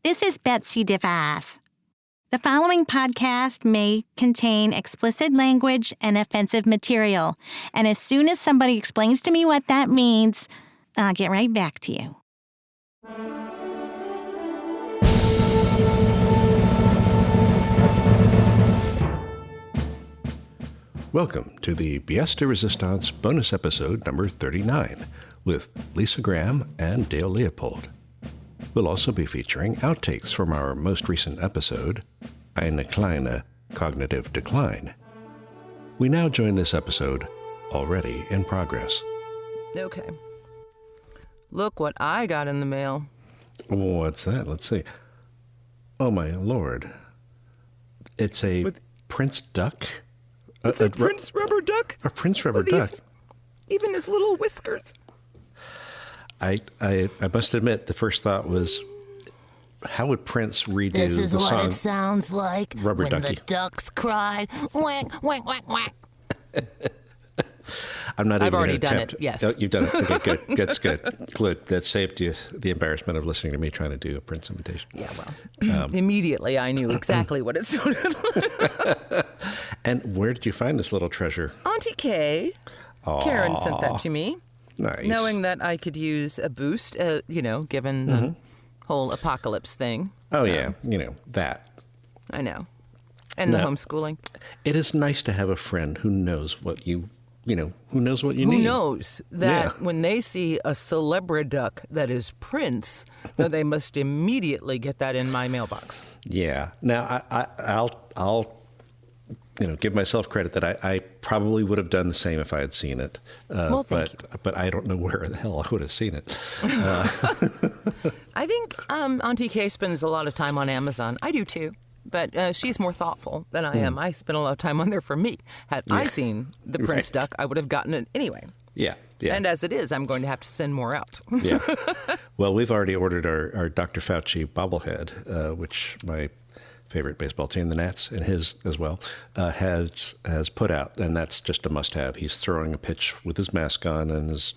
This is Betsy DeVos. The following podcast may contain explicit language and offensive material, and as soon as somebody explains to me what that means, I'll get right back to you. Welcome to the Pièce de Resistance bonus episode number 39 with Lyssa Graham and Dale Leopold. We'll also be featuring outtakes from our most recent episode, Eine Kleine Cognitive Decline. We now join this episode already in progress. Okay. Look what I got in the mail. What's that? Let's see. Oh my lord. It's a Prince Duck? It's a Prince Rubber Duck? A Prince Rubber Duck. Even his little whiskers. I must admit, the first thought was, how would Prince redo the song? This is what it sounds like Rubber when Ducky. the ducks cry, whack, whack, whack, whack. I'm not I've even already going to done attempt. it, yes. Oh, you've done it. Okay, good. That's good. Good. That saved you the embarrassment of listening to me trying to do a Prince imitation. Yeah, well, immediately I knew exactly what it sounded like. And where did you find this little treasure? Auntie Kay, Karen sent that to me. Nice. Knowing that I could use a boost, given the whole apocalypse thing. Oh, yeah. That. I know. And the homeschooling. It is nice to have a friend who knows what you need. Who knows that when they see a celebrity duck that is Prince, that they must immediately get that in my mailbox. Yeah. Now, I'll give myself credit that I probably would have done the same if I had seen it. Well, thank you. But I don't know where the hell I would have seen it. I think Auntie Kay spends a lot of time on Amazon. I do too. But she's more thoughtful than I am. I spend a lot of time on there for me. Had I seen the Prince Duck, I would have gotten it anyway. Yeah, yeah. And as it is, I'm going to have to send more out. Yeah. Well, we've already ordered our Dr. Fauci bobblehead, which my favorite baseball team, the Nats, and his as well, has put out, and that's just a must-have. He's throwing a pitch with his mask on, and is,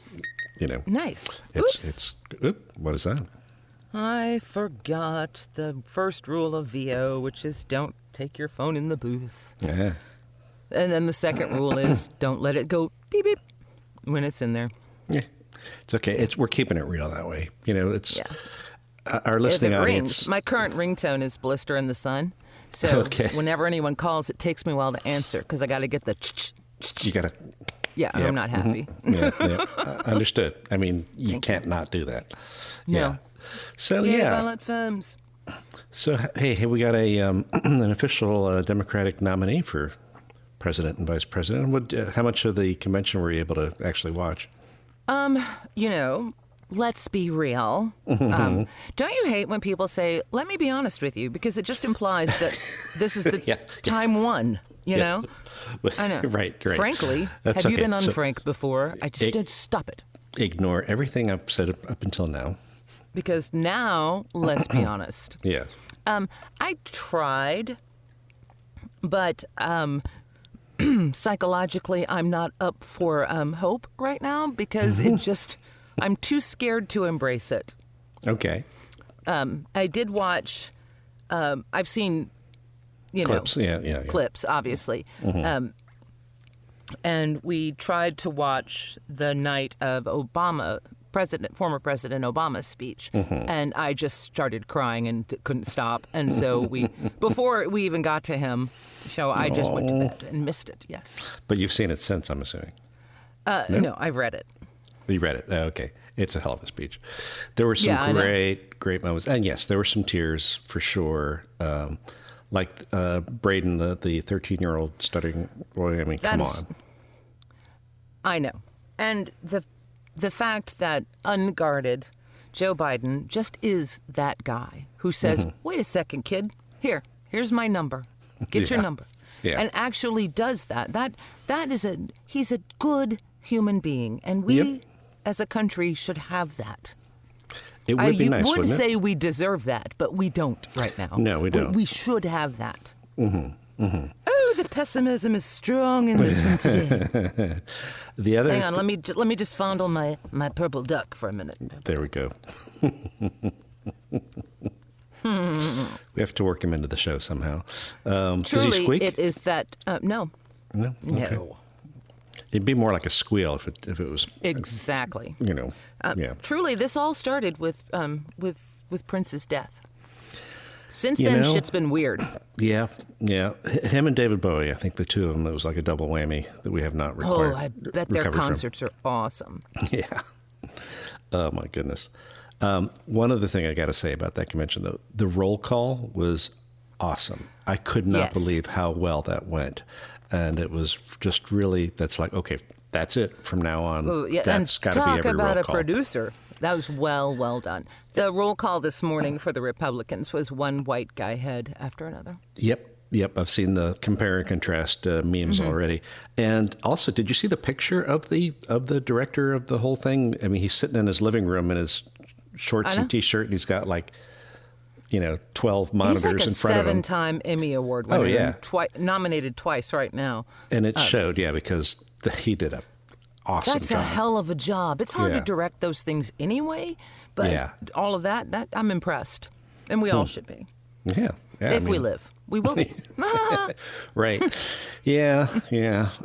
Nice. What is that? I forgot the first rule of VO, which is don't take your phone in the booth. Yeah. And then the second rule is don't let it go beep beep when it's in there. Yeah. It's okay. We're keeping it real that way. It's our If listening it audience. rings, my current ringtone is Blister in the Sun. So whenever anyone calls, it takes me a while to answer because I got to get the You gotta. Yeah, Yeah. I'm not happy. Yeah. Understood. I mean, you can't not do that. No. Yeah. So Violent femmes. So hey, we got an official Democratic nominee for president and vice president. How much of the convention were you able to actually watch? Let's be real. Don't you hate when people say, "Let me be honest with you," because it just implies that this is the time one. You know. I know. Right. Great. Frankly, That's have you okay. been unfrank before? I just did stop it. Ignore everything I've said up until now. Because now, let's be honest. Yeah. I tried, but psychologically, I'm not up for hope right now because I'm too scared to embrace it. Okay. I did watch, I've seen, Clips. Yeah. clips, obviously. And we tried to watch the night of former President Obama's speech, and I just started crying and couldn't stop. And so before we even got to him, I just went to bed and missed it. Yes. But you've seen it since, I'm assuming. No, I've read it. You read it. Okay. It's a hell of a speech. There were some great moments. And yes, there were some tears for sure. Like Braden, the 13-year-old stuttering boy. I mean, come on. I know. And the fact that unguarded Joe Biden just is that guy who says, wait a second, kid, here's my number. Get your number. Yeah. And actually does that. He's a good human being. And we as a country should have that. It would be nice, wouldn't wouldn't it? say we deserve that, but we don't right now. No, we don't. We should have that. Oh, the pessimism is strong in this one today. Hang on, let me just fondle my purple duck for a minute. There we go. We have to work him into the show somehow. Does he Truly, squeak? it is that. No. No? Okay. No. It'd be more like a squeal if it was, Exactly. yeah. Truly, this all started with Prince's death. Since then, shit's been weird. Yeah. Him and David Bowie, I think the two of them, it was like a double whammy that we have not recovered. Oh, I bet their concerts are awesome. Yeah. Oh, my goodness. One other thing I got to say about that convention, though, the roll call was awesome. I could not believe how well that went. And it was just really, that's like, okay, that's it from now on. Ooh, yeah, that's got to be every roll call. Talk about a producer. That was well done. The roll call this morning for the Republicans was one white guy head after another. Yep. I've seen the compare and contrast memes already. And also, did you see the picture of the director of the whole thing? I mean, he's sitting in his living room in his shorts and T-shirt, and he's got 12 monitors He's like in front of him. 7-time Emmy Award winner. Oh, yeah. Nominated twice right now. And it showed, because he did a awesome That's job. a hell of a job. It's hard to direct those things anyway, but all of that I'm impressed. And we all should be. Yeah. If we live. We will be. Right. Yeah,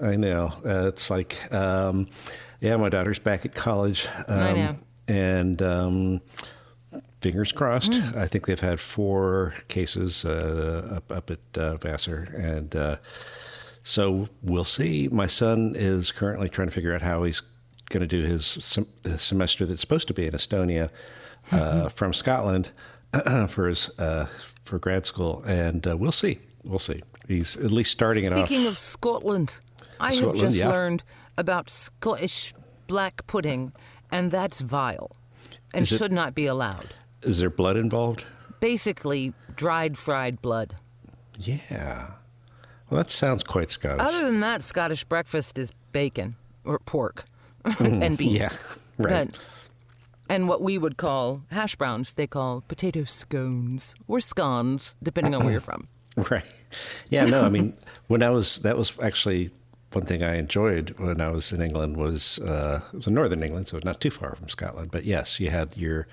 I know. It's like, my daughter's back at college. I know. And fingers crossed. I think they've had 4 cases up at Vassar. And so we'll see. My son is currently trying to figure out how he's going to do his semester that's supposed to be in Estonia from Scotland for grad school. And we'll see. He's at least starting it off. Speaking of Scotland, I have just learned about Scottish black pudding, and that's vile and should not be allowed. Is there blood involved? Basically, dried fried blood. Yeah. Well, that sounds quite Scottish. Other than that, Scottish breakfast is bacon or pork and beans. Yeah, right. And what we would call hash browns, they call potato scones or scones, depending on where you're from. Right. Yeah, no, I mean, that was actually one thing I enjoyed when I was in England it was in northern England, so not too far from Scotland. But yes, you had your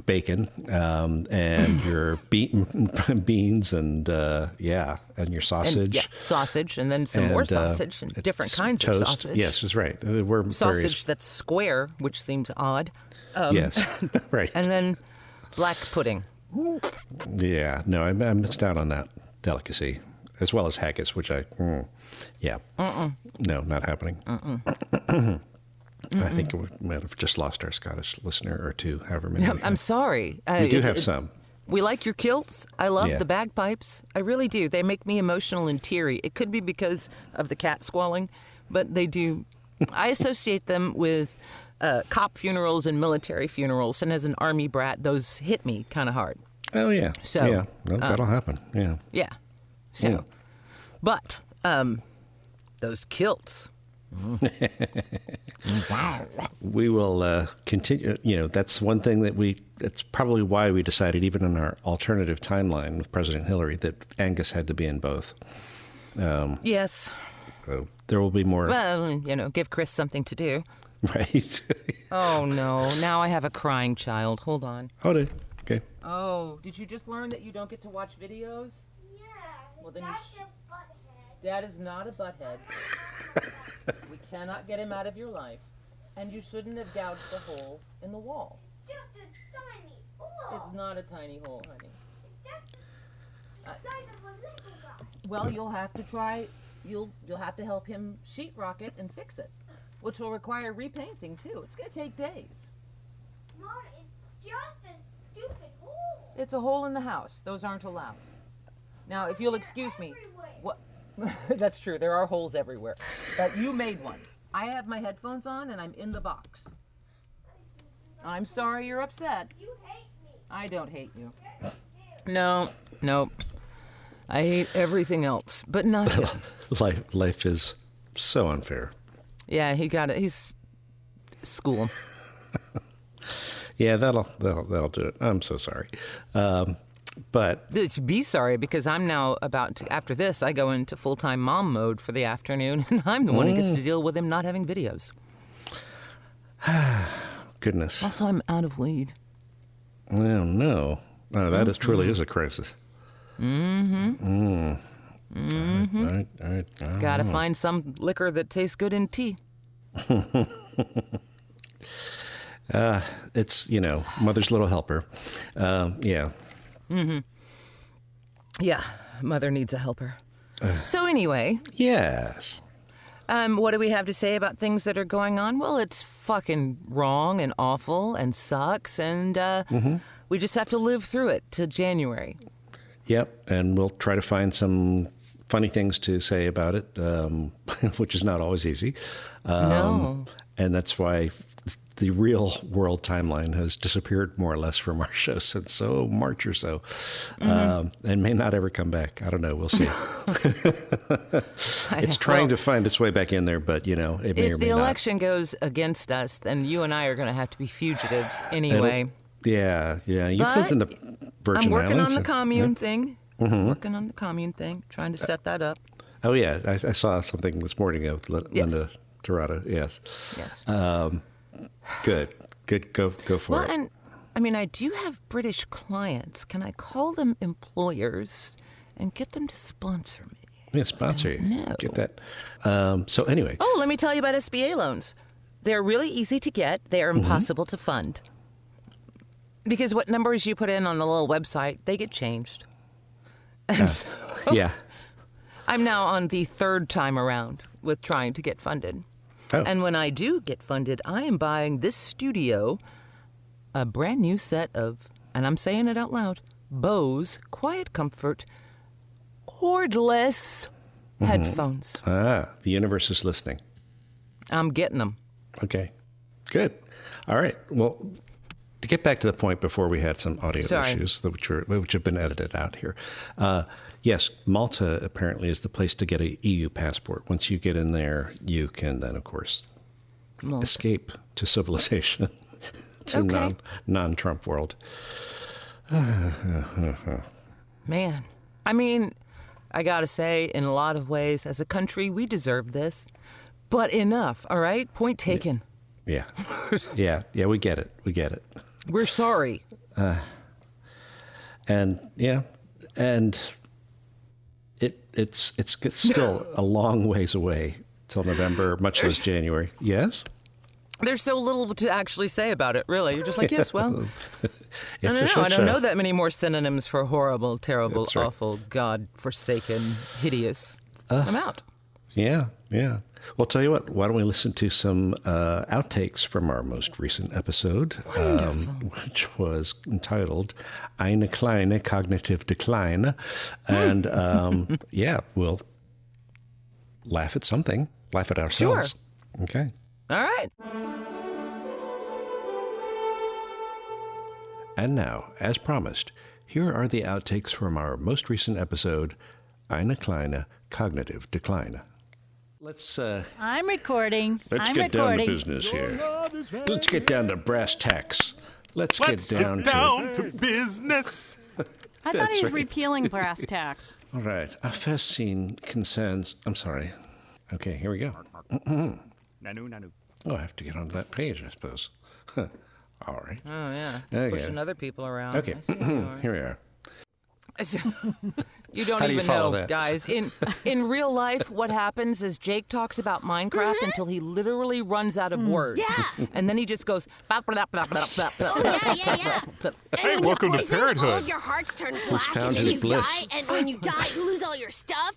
bacon and your beans and your sausage. And, sausage, and then some more sausage and different kinds toast. of sausage. Yes, that's right. We're sausage that's square, which seems odd. Yes, right. And then black pudding. Yeah, no, I missed out on that delicacy, as well as haggis, which no, not happening. I think we might have just lost our Scottish listener or two, however many. I'm sorry. We do have some. We like your kilts. I love the bagpipes. I really do. They make me emotional and teary. It could be because of the cat squalling, but they do. I associate them with cop funerals and military funerals, and as an army brat, those hit me kind of hard. Oh, yeah. So, yeah, well, that'll happen. Yeah. Yeah. So, but those kilts. Wow. We will continue. That's one thing that's probably why we decided, even in our alternative timeline with President Hillary, that Angus had to be in both. Yes. So there will be more. Well, give Chris something to do. Right. Oh, no. Now I have a crying child. Hold on. Hold it. Okay. Oh, did you just learn that you don't get to watch videos? Yeah, Well, then that's a butthead. Dad is not a butthead. We cannot get him out of your life. And you shouldn't have gouged the hole in the wall. Just a tiny hole. It's not a tiny hole, honey. Just the size of a Lego guy. Well, you'll have to try, you'll have to help him sheetrock it and fix it, which will require repainting, too. It's going to take days. Mom, it's just a stupid hole. It's a hole in the house. Those aren't allowed. Now, if you'll excuse me. Everywhere. What? That's true. There are holes everywhere. But you made one. I have my headphones on and I'm in the box. I'm sorry you're upset. You hate me. I don't hate you. Yes, you do. No. I hate everything else, but not him. Life is so unfair. Yeah, he got it. He's school him. Yeah, that'll do it. I'm so sorry. But Be sorry, because I'm now after this, I go into full-time mom mode for the afternoon, and I'm the one who gets to deal with him not having videos. goodness. Also, I'm out of weed. Oh, no. No, that is truly is a crisis. Mm-hmm. Gotta find some liquor that tastes good in tea. It's, mother's little helper. Yeah. Mm-hmm. Yeah, mother needs a helper. So anyway. Yes. What do we have to say about things that are going on? Well, it's fucking wrong and awful and sucks, and we just have to live through it till January. Yep, and we'll try to find some funny things to say about it, which is not always easy. No. And that's why the real world timeline has disappeared more or less from our show since March or so, and may not ever come back. I don't know. We'll see. It's trying to find its way back in there, but, it may or may not. If the election goes against us, then you and I are going to have to be fugitives anyway. Yeah. You've lived in the Virgin Islands. I'm working on the commune thing. Working on the commune thing, trying to set that up. Oh, yeah. I saw something this morning of Linda Torrado. Yes. Good. Go for it. Well, and I do have British clients. Can I call them employers and get them to sponsor me? Yeah, sponsor you. No. Get that. So anyway. Oh, let me tell you about SBA loans. They're really easy to get. They are impossible to fund. Because what numbers you put in on the little website, they get changed. And so, yeah. I'm now on the third time around with trying to get funded. Oh. And when I do get funded, I am buying this studio a brand new set of, and I'm saying it out loud, Bose Quiet Comfort cordless headphones. The universe is listening. I'm getting them. Okay, good. All right. Well, to get back to the point before we had some audio issues, which have been edited out here. Yes, Malta apparently is the place to get an EU passport. Once you get in there, you can then, of course, escape to civilization, to non-Trump world. Man, I gotta say, in a lot of ways, as a country, we deserve this. But enough, all right? Point taken. Yeah. We get it. We're sorry. And it's still a long ways away till November, much less January. Yes? There's so little to actually say about it, really. You're just like, yes, well, I don't know that many more synonyms for horrible, terrible, awful, God-forsaken, hideous. I'm out. Yeah. Well, tell you what, why don't we listen to some outtakes from our most recent episode, which was entitled Eine Kleine Cognitive Decline. And we'll laugh at something, laugh at ourselves. Sure. Okay. All right. And now, as promised, here are the outtakes from our most recent episode, Eine Kleine Cognitive Decline. I'm recording. Let's get down to business here. Let's get down to brass tacks. Let's get down to business. I thought he was repealing brass tacks. All right. Our first scene concerns... I'm sorry. Okay, here we go. Nanu. Oh, I have to get onto that page, I suppose. All right. Oh, yeah. Okay. Pushing other people around. Okay, here we are. You don't How do you even follow know, that? guys. In real life, what happens is Jake talks about Minecraft until he literally runs out of words. Yeah. And then he just goes... Oh, yeah. Hey, welcome to Parenthood. All of your hearts turn black found and his you bliss. die, and when you die, you lose all your stuff.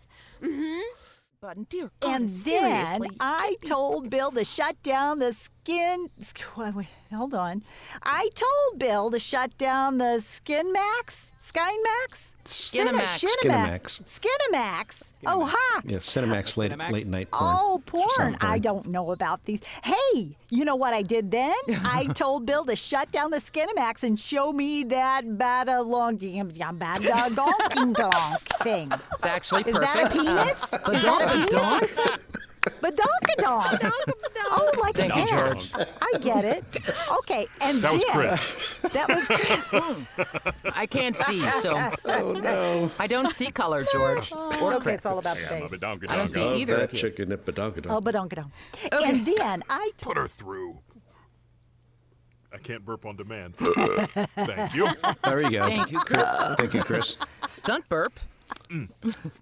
But dear God, And then seriously, I told Bill to shut down the wait, hold on. I told Bill to shut down the Skinemax? Skinemax. Skinemax. Oh, ha. Yeah, Cinemax late night porn. Oh, porn. Sound I don't know about these. Hey, you know what I did then? I told Bill to shut down the Skinemax and show me that badalonking donk thing. it's actually Is perfect. that a penis? Is that a penis? Badonkadonk. Oh, like Thank an you, ass. George. I get it. Okay, and That was then- Chris. That was Chris. I can't see, so Oh, no. I don't see color, George. Or Okay, Chris. it's all about the face. I don't see either that of you. chicken at badonkadonk. Oh, badonkadonk. And then I told... Put her through. I can't burp on demand. Thank you. There you go. Thank you, Chris. Thank you, Chris. Stunt burp.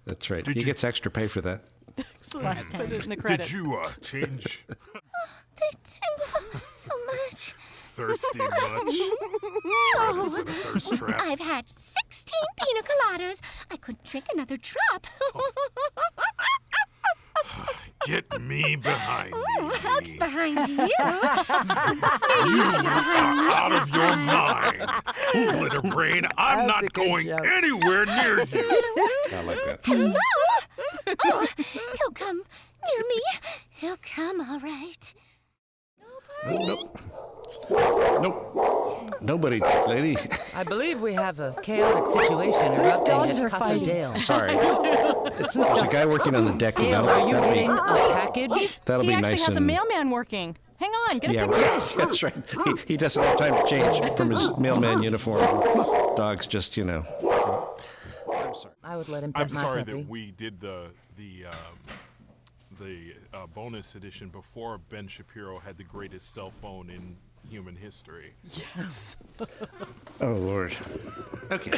That's right. Did He you- gets extra pay for that. Celeste put it in the Did credits. you change They tingle so much. thirsty much? Trying to set a thirst trap. I've had 16 pina coladas. I couldn't drink another drop. Get me behind me. Behind you? You are out of your mind, glitter brain. I'm That's a not good going joke. anywhere near you. I like that. Hello? Oh, he'll come near me. He'll come, all right. Nope. Nope. Nobody, lady. I believe we have a chaotic situation erupting dogs at are Casa fighting. Dale. Sorry. There's a guy working on the deck. Dale, That'll- are you that'll be- getting a package? That'll He be actually nice has a and- mailman working. Hang on, get a Yeah, picture. right. That's right. He doesn't have time to change from his mailman uniform. Dog's just, I'm sorry. I would let him I'm pet my sorry puppy. that we did the bonus edition before Ben Shapiro had the greatest cell phone in human history. Oh, Lord. Okay.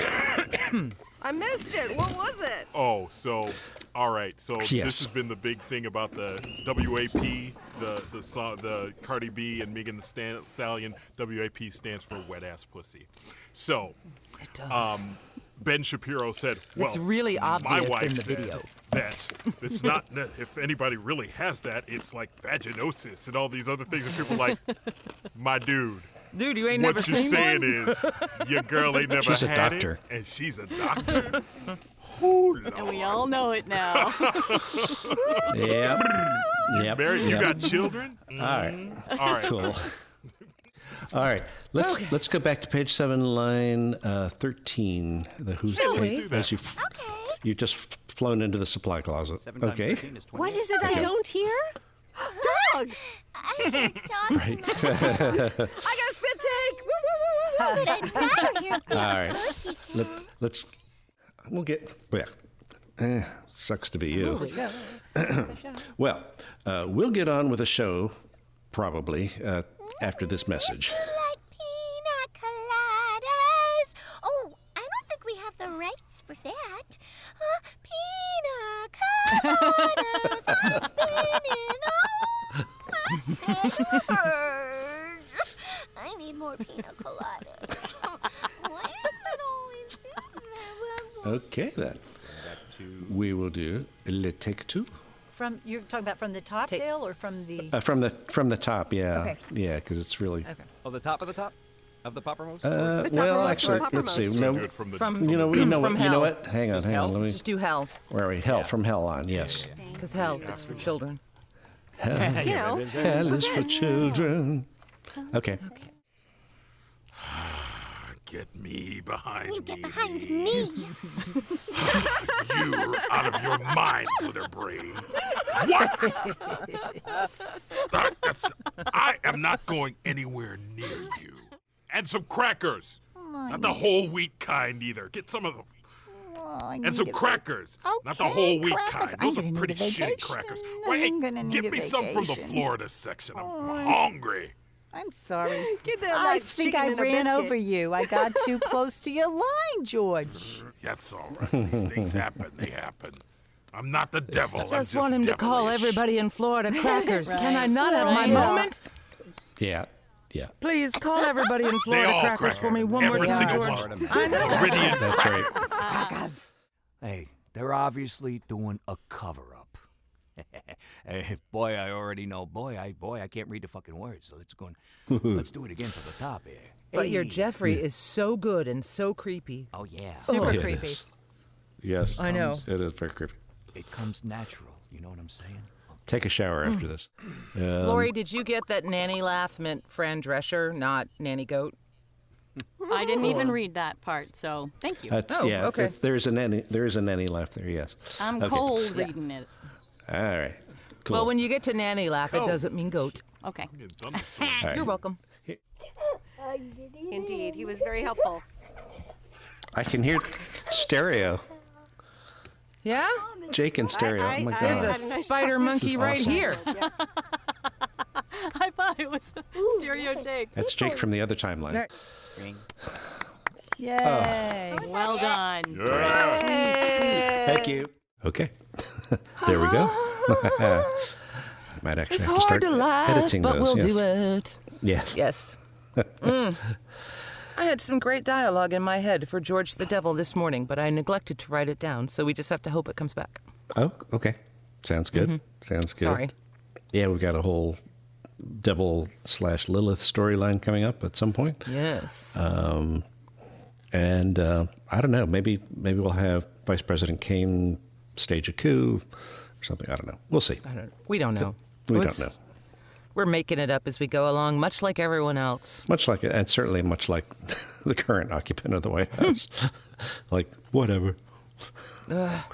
I missed it. What was it? Oh, so all right. So Yes. this has been the big thing about the WAP, the song, the Cardi B and Megan Thee Stallion. WAP stands for wet ass pussy. So It does. Ben Shapiro said, "Well, It's really my obvious wife in the said video." that it's not that if anybody really has that, it's like vaginosis and all these other things." And people are like, "My dude, Dude, you ain't never what you're seen saying one? is your girl ain't never She's a had doctor. it, and she's a doctor." Ooh, And we Lord. all know it now. Yep. Yep. Married, you Yep. got children? All right. All right. Cool. All right. Let's go back to page 7, line 13. The who's Let's do that. as you just flown into the supply closet. Okay. What is it I don't hear? Dogs. I hate dogs. Right. I got a spit take. Woo, woo, woo, woo, woo. But I'd rather hear All right. pussy. We'll get. Sucks to be you. Well, we'll get on with the show probably after this message. Like pina coladas. Oh, I don't think we have the rights for that. Pina coladas. I'm spinning on my head. I need more pina coladas. Why does it always do that? Okay, then. We will do Le Take Two. From you're talking about from the top, Dale, or from the? From the top, yeah. Okay. Yeah, because it's really. Oh, the top of the top? Of the poppermost? Well, actually, let's see. So No, good from the you know what? From You know hell. what? Hang on. Let me. Just do hell, Where are we? Hell, from hell on. Yes. because hell, it's for children. You know. Hell is for children. Okay. Get me behind You me. get behind me. You're out of your mind, glitter brain. What? I am not going anywhere near you. And some crackers. Not the whole wheat kind either. Get some of them. And some crackers. Not the whole wheat kind. Those are pretty shitty crackers. Wait, get me some from the Florida section. I'm hungry. I'm sorry. Get that, I like, think chicken I and a ran biscuit. over you. I got too close to your line, George. That's all right. These things happen. They happen. I'm not the devil. I'm Just want him to call devilish. everybody in Florida crackers. Can I not have my moment? Yeah. Yeah. Please call everybody in They Florida all crackers crack for me one more every time, single George. one. I know. Meridian That's right. Hey, they're obviously doing a cover-up. Hey, boy, I already know. Boy, I can't read the fucking words. So let's do it again for the top here. But your Hey. Jeffrey is so good and so creepy. Oh, yeah. Super It creepy. is. Yes. I know. It is very creepy. It comes natural. You know what I'm saying? Take a shower after this. Lori, did you get that nanny laugh meant Fran Drescher, not nanny goat? I didn't even read that part, so thank you. That's, Oh, yeah. okay. There is a nanny left there. Yes. I'm Okay. cold reading it. All right. Cool. Well, when you get to nanny laugh, it doesn't mean goat. Okay. Get done this one. All right. You're welcome. Indeed, he was very helpful. I can hear stereo. Yeah? Jake in stereo. Oh my I- god. There's a had a nice spider time. monkey This is right awesome. here. I thought It was a stereo take. That's Jake from the other timeline. Yay. Well done. Thank you. Okay. There we go. Might actually It's have to hard start to laugh, editing but those. we'll yes. do it. Yes. Yes. I had some great dialogue in my head for George the Devil this morning, but I neglected to write it down, so we just have to hope it comes back. Oh, okay. Sounds good. Sounds good. Sorry. Yeah, we've got a whole Devil/Lilith storyline coming up at some point. Yes. And I don't know. Maybe we'll have Vice President Kane stage a coup or something. I don't know. We'll see. We don't know. We don't know. We're making it up as we go along, much like everyone else. Much like it, and certainly much like the current occupant of the White House. Like, whatever. It is what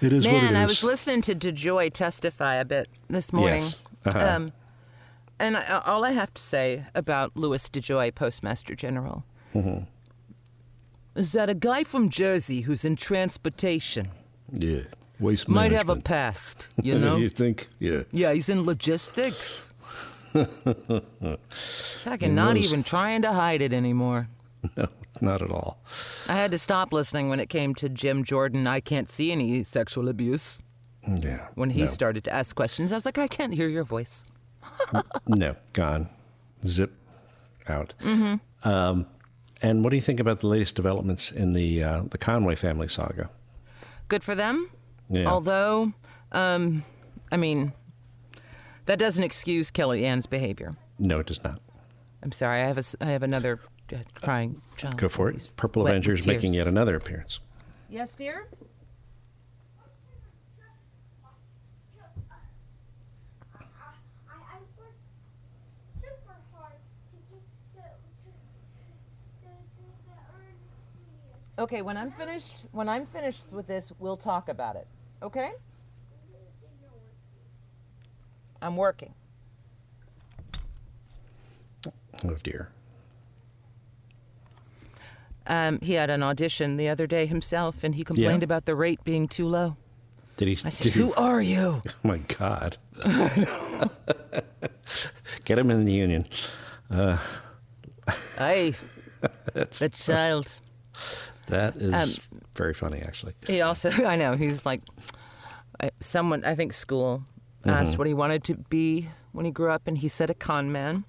it is. Man, I was listening to DeJoy testify a bit this morning. Yes. Uh-huh. And all I have to say about Louis DeJoy, Postmaster General, is that a guy from Jersey who's in transportation Yeah. Waste might have a management. past, you know? You think? Yeah. Yeah, he's in logistics. Fucking not knows? even trying to hide it anymore. No, not at all. I had to stop listening when it came to Jim Jordan. I can't see any sexual abuse. Yeah. When he no. started to ask questions, I was like, I can't hear your voice. No, gone. Zip out. And what do you think about the latest developments in the Conway family saga? Good for them. Yeah. Although, I mean, that doesn't excuse Kellyanne's behavior. No, it does not. I'm sorry. I have another crying child. Go for it. He's Purple wet with Avengers tears. making yet another appearance. Yes, dear? I worked super hard to get the earn. Okay, when I'm finished with this, we'll talk about it. Okay? I'm working. Oh, dear. He had an audition the other day himself, and he complained Yeah? about the rate being too low. Did he? I said, "Who are you?" Oh, my God. Get him in the union. Hey, That's, the child. that is very funny, actually. He also, I know, he's like, I think school asked what he wanted to be when he grew up, and he said a con man.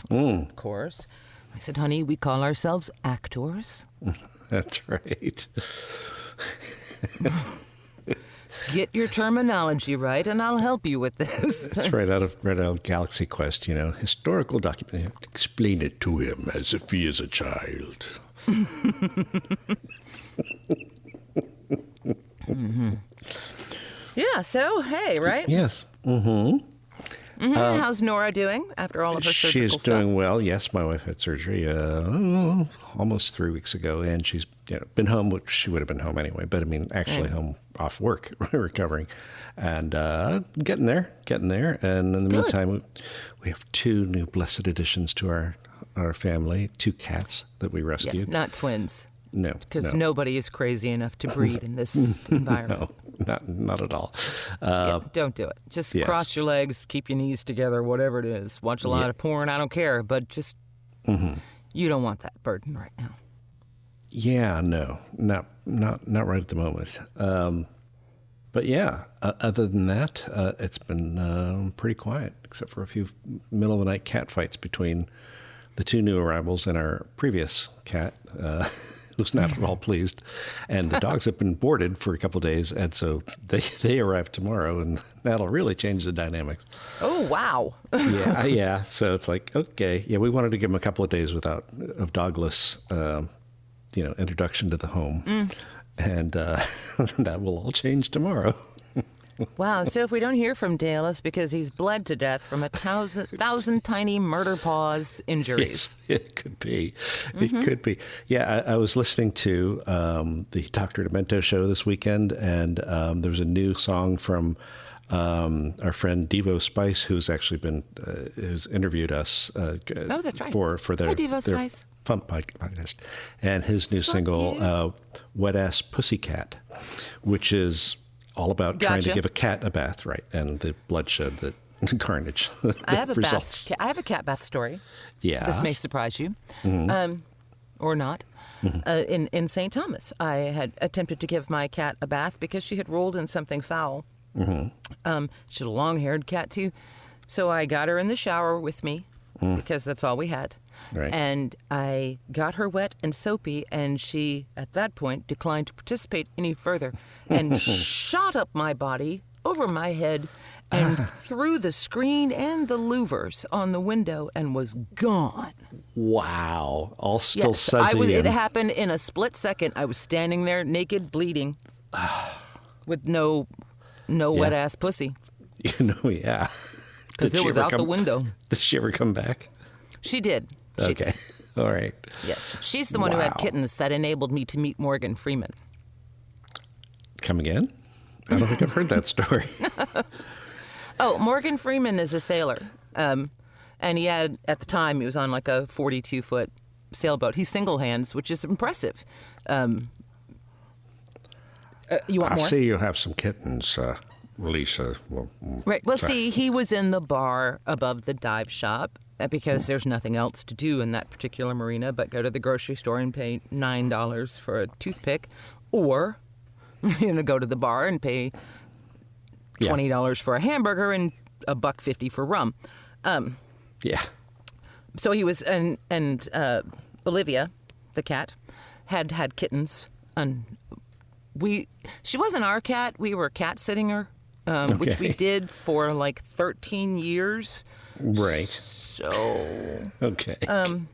Of course. I said, honey, we call ourselves actors. That's right. Get your terminology right, and I'll help you with this. That's right out of Galaxy Quest, you know. Historical document. You have to explain it to him as if he is a child. Yeah, so, hey, right? Yes. How's Nora doing after all of her surgical She's stuff? doing well. Yes, my wife had surgery almost 3 weeks ago, and she's been home, which she would have been home anyway, but I mean, actually home off work, recovering, and getting there. And in the meantime, we have 2 new blessed additions to our family, 2 cats that we Yeah, rescued. not twins. No, Because no. nobody is crazy enough to breed in this environment. No, not at all. Yeah, don't do it. Just yes. cross your legs, keep your knees together, whatever it is. Watch a lot of porn, I don't care, but just, you don't want that burden right now. Yeah, no, not right at the moment. But yeah, other than that, it's been pretty quiet, except for a few middle of the night cat fights between the 2 new arrivals and our previous cat, who's not at all pleased. And the dogs have been boarded for a couple of days, and so they arrive tomorrow, and that'll really change the dynamics. Oh, wow. Yeah. So it's like, okay, yeah, we wanted to give them a couple of days of dogless, introduction to the home, and that will all change tomorrow. Wow, so if we don't hear from Dale, it's because he's bled to death from 1,000 tiny murder paws injuries. Yes, it could be. It could be. Yeah, I was listening to the Dr. Demento show this weekend, and there was a new song from our friend Devo Spice, who's actually been who's interviewed us. That's right. For their Hi, Devo Spice. Fun podcast, and his new single "Wet Ass Pussycat," which is all about trying to Gotcha. give a cat a bath, right? And the bloodshed that carnage. I have a results. I have a cat bath story. Yeah. This may surprise you, or not. In St. Thomas, I had attempted to give my cat a bath because she had rolled in something foul. She had a long-haired cat too, so I got her in the shower with me because that's all we had. Right. And I got her wet and soapy, and she, at that point, declined to participate any further and shot up my body, over my head, and through the screen and the louvers on the window, and was gone. Wow. All still Yes, sudsy. it happened in a split second. I was standing there naked, bleeding, with no wet-ass pussy. Yeah. Because it was out the window. Did she ever come back? She did. Okay. All right. Yes. She's the one who had kittens that enabled me to meet Morgan Freeman. Come again? I don't think I've heard that story. Oh, Morgan Freeman is a sailor. And he had, at the time, he was on like a 42-foot sailboat. He's single hands, which is impressive. You want more? I see you have some kittens, Lyssa. Right. Well, see, he was in the bar above the dive shop because there's nothing else to do in that particular marina but go to the grocery store and pay $9 for a toothpick, or go to the bar and pay $20 for a hamburger and $1.50 for rum. Yeah. So he was, and Olivia, the cat, had kittens, and she wasn't our cat. We were cat sitting her, which we did for like 13 years. Right. So. Okay.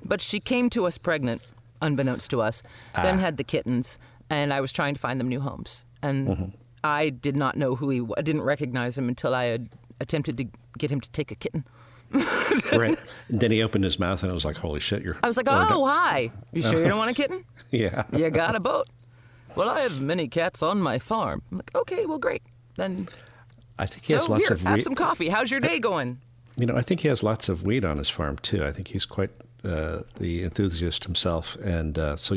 But she came to us pregnant, unbeknownst to us. Then had the kittens, and I was trying to find them new homes, and I did not know who he was. I didn't recognize him until I had attempted to get him to take a kitten. Right. Then he opened his mouth and I was like, holy shit, I was like, oh, hi. You sure you don't want a kitten? Yeah. You got a boat? Well, I have many cats on my farm. I'm like, okay, well, great. Then I think he has lots of have weed. some coffee. How's your day going? I think he has lots of weed on his farm, too. I think he's quite the enthusiast himself. And so,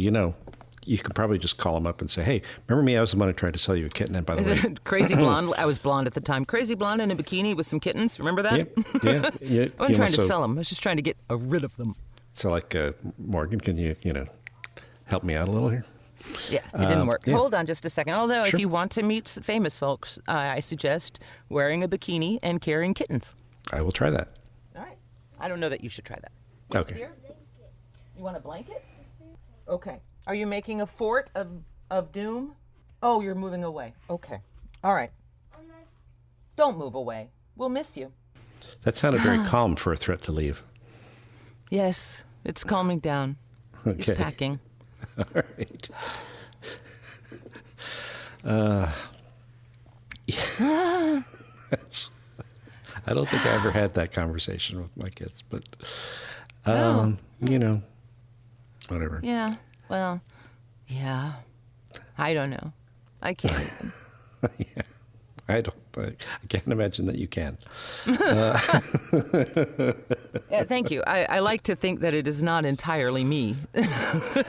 you could probably just call him up and say, hey, remember me? I was the one who tried to sell you a kitten. And by the way, Crazy blonde. I was blonde at the time. Crazy blonde in a bikini with some kittens. Remember that? Yeah. I wasn't trying to sell them. I was just trying to get rid of them. So, like, Morgan, can you, help me out a little here? Yeah, it didn't work. Yeah. Hold on just a second. Although, Sure. if you want to meet famous folks, I suggest wearing a bikini and carrying kittens. I will try that. All right. I don't know that you should try that. Okay. Here? You want a blanket? Okay. Are you making a fort of doom? Oh, you're moving away. Okay. All right. Don't move away. We'll miss you. That sounded very calm for a threat to leave. Yes, it's calming down. Okay. He's packing. All right. Yeah. I don't think I ever had that conversation with my kids, but, whatever. Yeah. Well, yeah. I don't know. I can't. Yeah. I can't imagine that you can. Yeah, thank you. I like to think that it is not entirely me.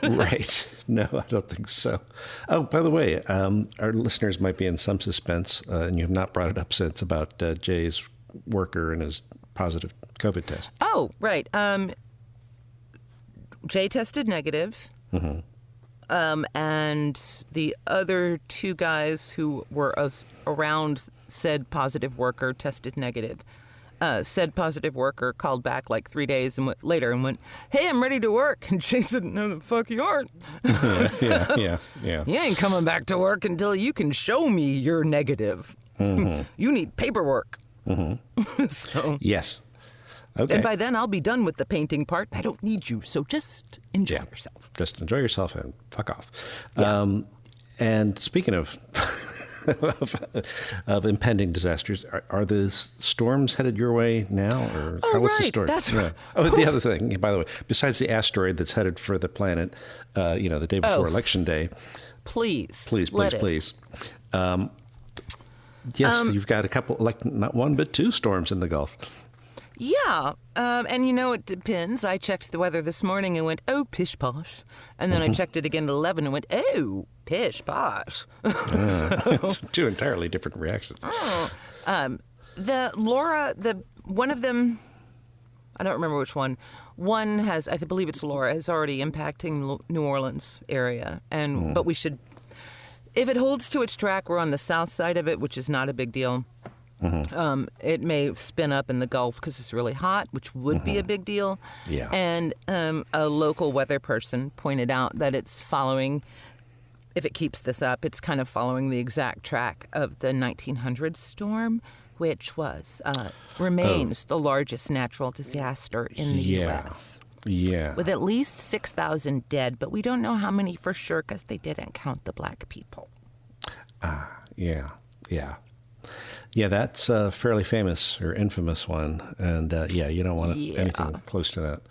Right. No, I don't think so. Oh, by the way, our listeners might be in some suspense, and you have not brought it up since, about Jay's worker and his positive COVID test. Oh, right. Jay tested negative. Mm-hmm. And the other two guys who were around said positive worker tested negative. Said positive worker called back like 3 days later and went, hey, I'm ready to work. And Jay said, no, the fuck you aren't. Yeah. You ain't coming back to work until you can show me you're negative. Mm-hmm. You need paperwork. Mm-hmm. So, yes. Okay. and by then I'll be done with the painting part. I don't need you, so just enjoy yourself. Just enjoy yourself and fuck off. Yeah. And speaking of of impending disasters, are the storms headed your way now, or what's the story? That's right. Oh, the other thing, by the way, besides the asteroid that's headed for the planet, the day before Election Day. Please. Yes, you've got a couple, like not one but two storms in the Gulf. Yeah, and it depends. I checked the weather this morning and went, oh, pish posh. And then I checked it again at 11 and went, oh, pish posh. Two entirely different reactions. The Laura, one of them, I don't remember which one. One has, I believe it's Laura, is already impacting New Orleans area. But we should, if it holds to its track, we're on the south side of it, which is not a big deal. It may spin up in the Gulf because it's really hot, which would be a big deal. Yeah. And a local weather person pointed out that it's following, if it keeps this up, it's kind of following the exact track of the 1900 storm, which remains the largest natural disaster in the U.S. Yeah. With at least 6,000 dead, but we don't know how many for sure because they didn't count the black people. Yeah. Yeah, that's a fairly famous or infamous one. And you don't want anything close to that.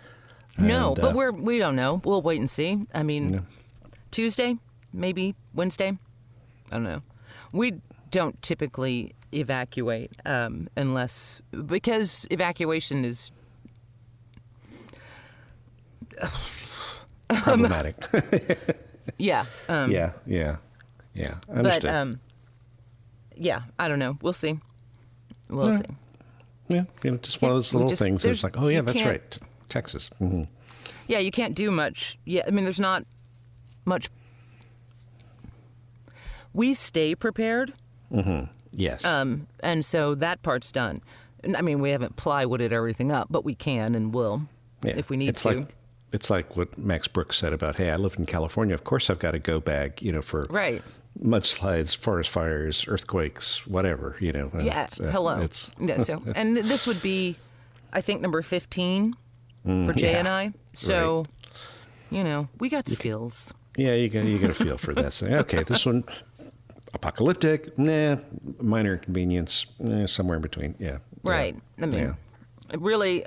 No, but we don't know. We'll wait and see. I mean, Tuesday, maybe Wednesday. I don't know. We don't typically evacuate because evacuation is problematic. Yeah. Yeah. Understood. But I don't know. We'll see. We'll see. Yeah, just one of those little things that's like, oh yeah, that's right, Texas. Mm-hmm. Yeah, you can't do much. Yeah, I mean, there's not much. We stay prepared. Mm-hmm. Yes. And so that part's done. I mean, we haven't plywooded everything up, but we can and will if we need to. It's like what Max Brooks said about, hey, I live in California. Of course I've got a go bag, for mudslides, forest fires, earthquakes, whatever, Yeah, hello. And this would be, I think, number 15 for Jay and I. So, we got skills. Yeah, you got a feel for that. So, okay, this one, apocalyptic, minor inconvenience, somewhere in between. Yeah. Right. Yeah. I mean, really,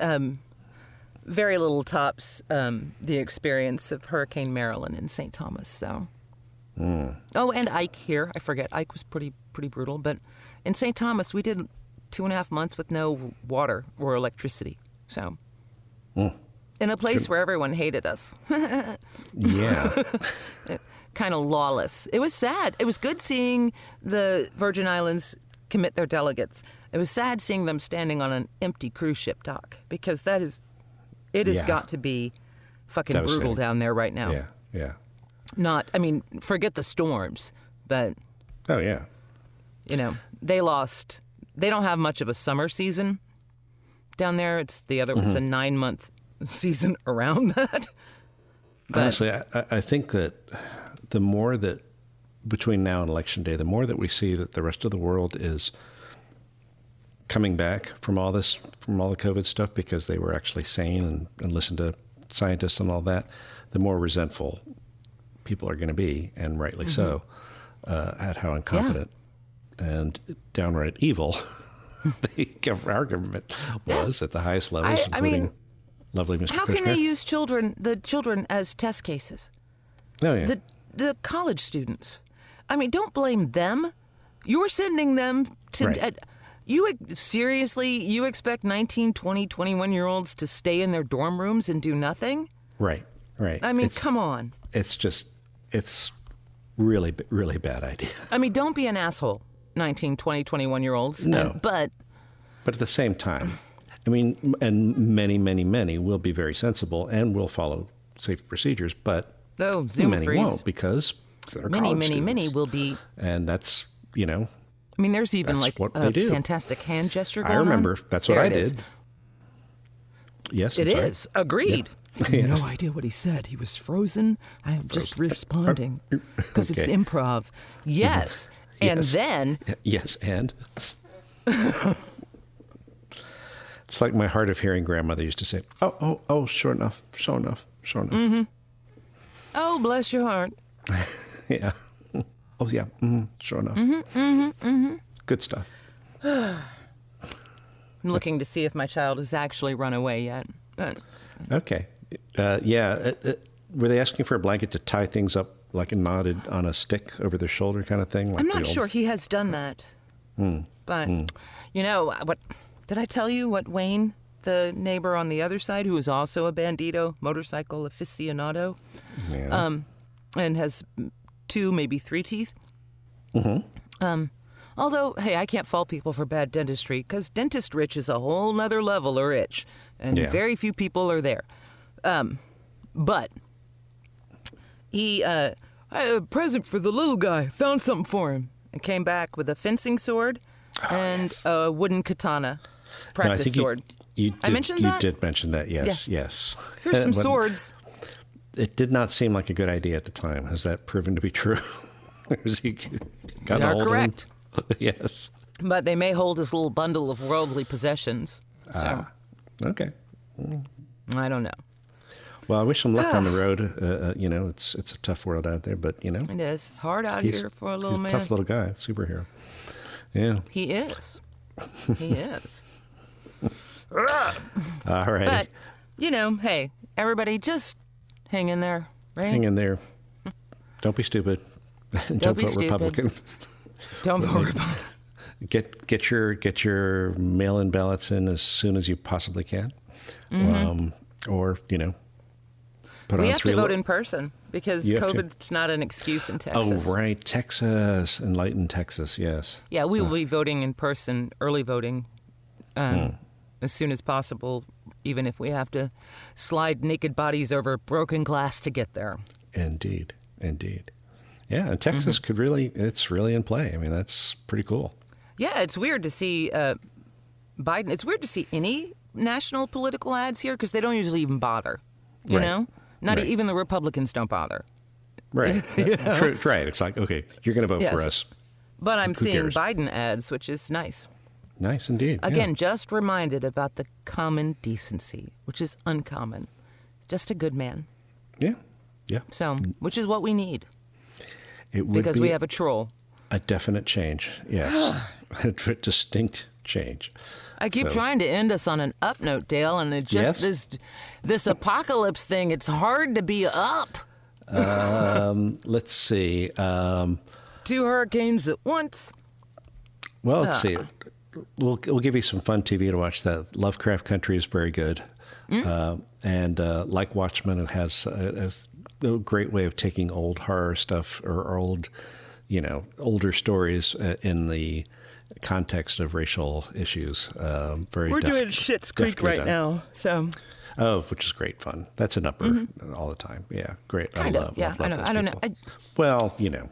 very little tops the experience of Hurricane Marilyn in St. Thomas. So. Oh, and Ike here. I forget. Ike was pretty brutal. But in St. Thomas, we did 2.5 months with no water or electricity. So, in a place where everyone hated us. Yeah. Kind of lawless. It was sad. It was good seeing the Virgin Islands commit their delegates. It was sad seeing them standing on an empty cruise ship dock because it has got to be fucking brutal down there right now. Yeah. Forget the storms, but... Oh, yeah. They don't have much of a summer season down there. It's the other, it's a 9-month season around that. But, honestly, I think that the more that, between now and Election Day, the more that we see that the rest of the world is coming back from all the COVID stuff because they were actually sane and listened to scientists and all that, the more resentful people are going to be, and rightly so, at how incompetent and downright evil our government was at the highest levels, including lovely Mr. How Kushner. can they use the children as test cases? Oh, yeah. The college students. I mean, don't blame them. You're sending them to... Right. You expect 19, 20, 21-year-olds to stay in their dorm rooms and do nothing? Right. I mean, come on. It's really, really bad idea. I mean, don't be an asshole, 19, 20, 21-year-olds. No. But at the same time, I mean, and many, many, many will be very sensible and will follow safe procedures, but Zoom many freeze. won't because they're college students. Many will be. And that's, I mean, there's even that's what a they do. fantastic hand gesture going on. I remember. That's what I did. Is. Yes, it is. Agreed. Yeah. I have no idea what he said. He was frozen. I am just responding because it's improv. Yes. And then... Yes, and... It's like my hard of hearing grandmother used to say, oh, sure enough. Mm-hmm. Oh, bless your heart. Yeah. Oh, yeah. Sure enough. Good stuff. I'm looking to see if my child has actually run away yet. Okay. Were they asking for a blanket to tie things up like knotted on a stick over their shoulder kind of thing? Like I'm not sure he has done that. But, what did I tell you what Wayne, the neighbor on the other side, who is also a bandito, motorcycle aficionado, and has 2, maybe 3 teeth? On Although, hey, I can't fault people for bad dentistry, because dentist rich is a whole nother level of rich, and very few people are there. But he, I had a present for the little guy, found something for him, and came back with a fencing sword and a wooden katana practice sword. I mentioned that? You did mention that, yes, yes. Here's some swords. It did not seem like a good idea at the time. Has that proven to be true? You are correct. Yes. But they may hold this little bundle of worldly possessions. So. Okay. I don't know. Well, I wish him luck on the road. It's a tough world out there, but It is. It's hard out here for a little man. He's a tough little guy, superhero. Yeah. He is. He is. All right. But, hey, everybody just hang in there, right? Hang in there. Don't be stupid. Don't be vote stupid. Republican. Don't vote Republican. Get your mail-in ballots in as soon as you possibly can, or we have to vote in person because COVID's not an excuse in Texas. Oh, right, Texas, enlightened Texas, yes. Yeah, we will be voting in person, early voting, as soon as possible, even if we have to slide naked bodies over broken glass to get there. Indeed. Yeah, and Texas it's really in play. I mean, that's pretty cool. Yeah, it's weird to see Biden. It's weird to see any national political ads here because they don't usually even bother, you know? Not even the Republicans don't bother. Right. Right. It's like, okay, you're going to vote for us. But I'm seeing cares? Biden ads, which is nice. Nice indeed. Again, just reminded about the common decency, which is uncommon. Just a good man. Yeah. So, which is what we need. It would because be we have a troll. A definite change, yes. A distinct change. I keep trying to end us on an up note, Dale, and it just this apocalypse thing, it's hard to be up. Let's see. 2 hurricanes at once. Well, let's see. We'll give you some fun TV to watch. That Lovecraft Country is very good. And like Watchmen, it has a great way of taking old horror stuff or older stories in the context of racial issues. We're doing Schitt's Creek right now, so. Oh, which is great fun. That's an upper all the time. Yeah, great. I love those I don't know. Well, Yeah.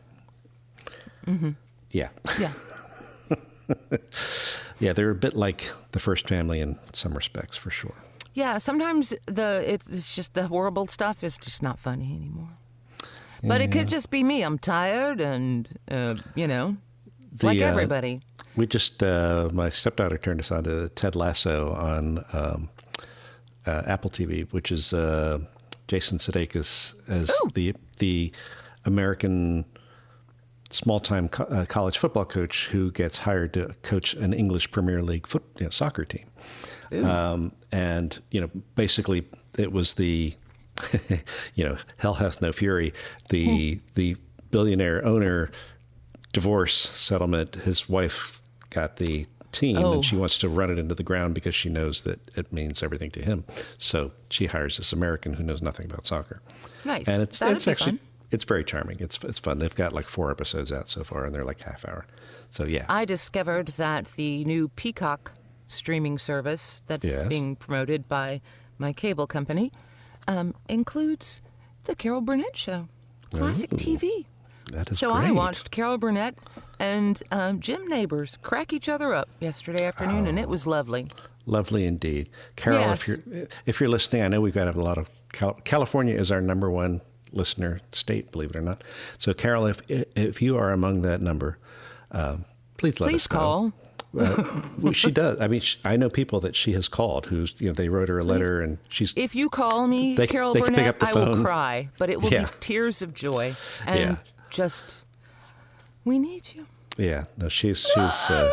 Yeah. Yeah, they're a bit like The First Family in some respects, for sure. Yeah, sometimes it's just the horrible stuff is just not funny anymore. But it could just be me. I'm tired and, like everybody. We just, my stepdaughter turned us on to Ted Lasso on Apple TV, which is Jason Sudeikis as the American small-time college football coach who gets hired to coach an English Premier League soccer team. And, basically it was the, hell hath no fury, the billionaire owner divorce settlement. His wife got the team and she wants to run it into the ground because she knows that it means everything to him. So she hires this American who knows nothing about soccer. Nice. And it's actually fun. It's very charming. It's fun. They've got like 4 episodes out so far, and they're like half hour. So yeah. I discovered that the new Peacock streaming service that's being promoted by my cable company includes the Carol Burnett show, classic TV. That is so great. I watched Carol Burnett and Jim Neighbors crack each other up yesterday afternoon, and it was lovely. Lovely indeed. Carol, yes. if you're listening, I know we've got a lot of California is our number one listener state, believe it or not. So, Carol, if you are among that number, please let us know. Call. She does. I mean, I know people that she has called who's, they wrote her a letter and she's. If you call me, Carol Burnett, I will cry, but it will be tears of joy and just, we need you. Yeah, no, she's awesome.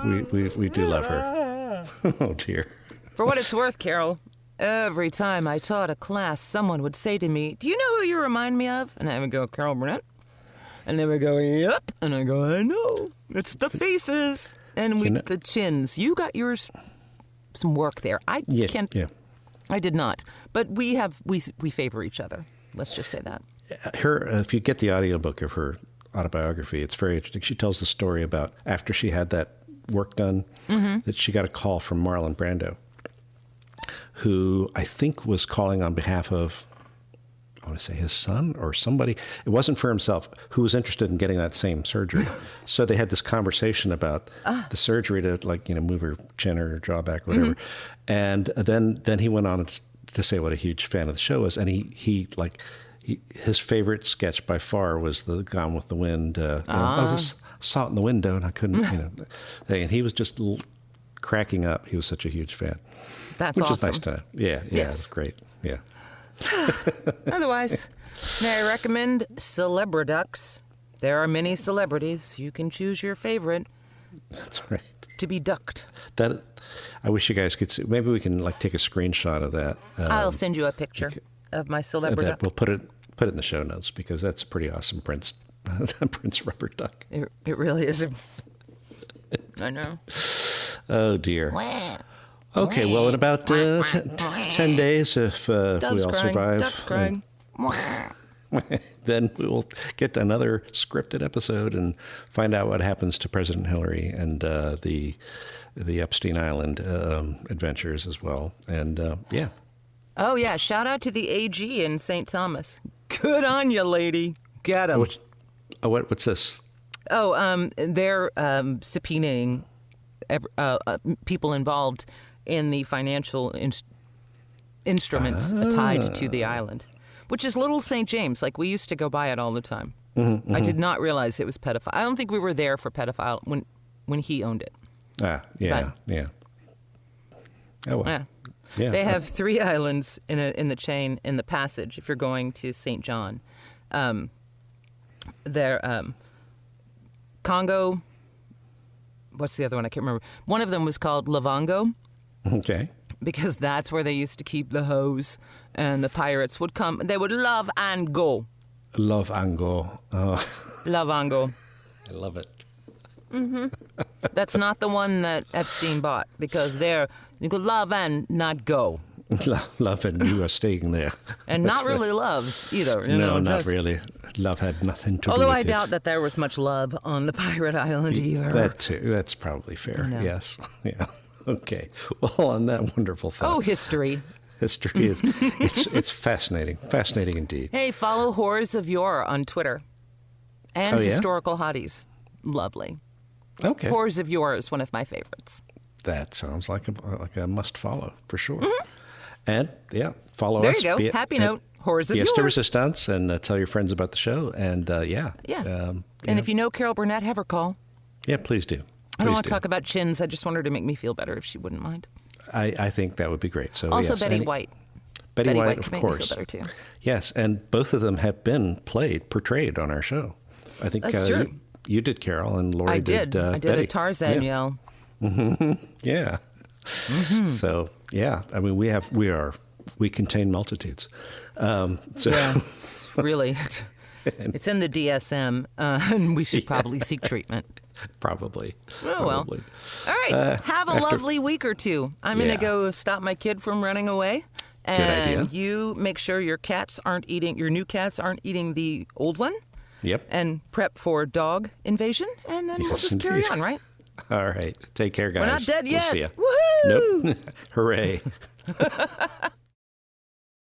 We do love her. Oh dear. For what it's worth, Carol, every time I taught a class, someone would say to me, "Do you know who you remind me of?" And I would go, "Carol Burnett." And they would go, "Yep." And I go, "I know. It's the faces." And the chins. You got yours some work there. I can't. Yeah. I did not. But we favor each other. Let's just say that. If you get the audiobook of her autobiography. It's very interesting. She tells the story about after she had that work done, that she got a call from Marlon Brando, who I think was calling on behalf of, I want to say his son or somebody. It wasn't for himself, who was interested in getting that same surgery. So they had this conversation about the surgery to move her chin or her jaw back or whatever. And then he went on to say what a huge fan of the show was. And his favorite sketch by far was the Gone with the Wind. I saw it in the window and I couldn't, thing. And he was just cracking up. He was such a huge fan. That's which awesome. Which is nice to, yeah, it was great. Yeah. Otherwise, may I recommend Celebriducks? There are many celebrities. You can choose your favorite. That's right. To be ducked. That I wish you guys could see. Maybe we can take a screenshot of that. I'll send you a picture of my Celebriduck. We'll put it in the show notes because that's a pretty awesome Prince rubber duck. It really is. I know. Oh dear. Okay, well, in about 10 days, if we all survive, Ducks crying. then we will get another scripted episode and find out what happens to President Hillary and the Epstein Island adventures as well. And yeah. Oh, yeah. Shout out to the AG in St. Thomas. Good on you, lady. Get 'em. What's this? Oh, they're subpoenaing people involved in the financial instruments tied to the island, which is Little St. James. We used to go by it all the time. I did not realize it was pedophile. I don't think we were there for pedophile when he owned it. Yeah. Oh, well. Yeah. They have 3 islands in the chain in the passage. If you're going to St. John, they're Congo. What's the other one? I can't remember. One of them was called Lavongo. Okay. Because that's where they used to keep the hoes, and the pirates would come. They would love and go. Love and go. Oh. Love and go. I love it. That's not the one that Epstein bought, because there you could love and not go. Love and you are staying there. And not really love either. No, not really. Love had nothing to do with it. Although I doubt that there was much love on the pirate island either. That too. That's probably fair. Yes. Yeah. Okay. Well, on that wonderful thought. Oh, history. History is it's fascinating. Fascinating indeed. Hey, follow Horrors of Yore on Twitter. And Historical Hotties. Lovely. Okay. Horrors of Yore is one of my favorites. That sounds like a must follow for sure. And follow there us. There you go. Happy note. Horrors of Yore. Fiesta Resistance, and tell your friends about the show. And and if you know Carol Burnett, have her call. Yeah, please do. I don't want to talk about chins. I just want her to make me feel better if she wouldn't mind. I think that would be great. So also Betty White. Betty White, of could course. Make me feel better too. Yes, and both of them have been portrayed on our show. I think that's true. You did Carol, and Lori did. I did Betty. a Tarzan yell. Yeah. So we contain multitudes. It's really. It's in the DSM, and we should probably seek treatment. Probably. Oh, well. All right. Have a lovely week or two. I'm going to go stop my kid from running away. And good idea. You make sure your new cats aren't eating the old one. Yep. And prep for dog invasion. And then we'll just carry on, right? All right. Take care, guys. We're not dead yet. We'll see ya. Woohoo! Nope. Hooray.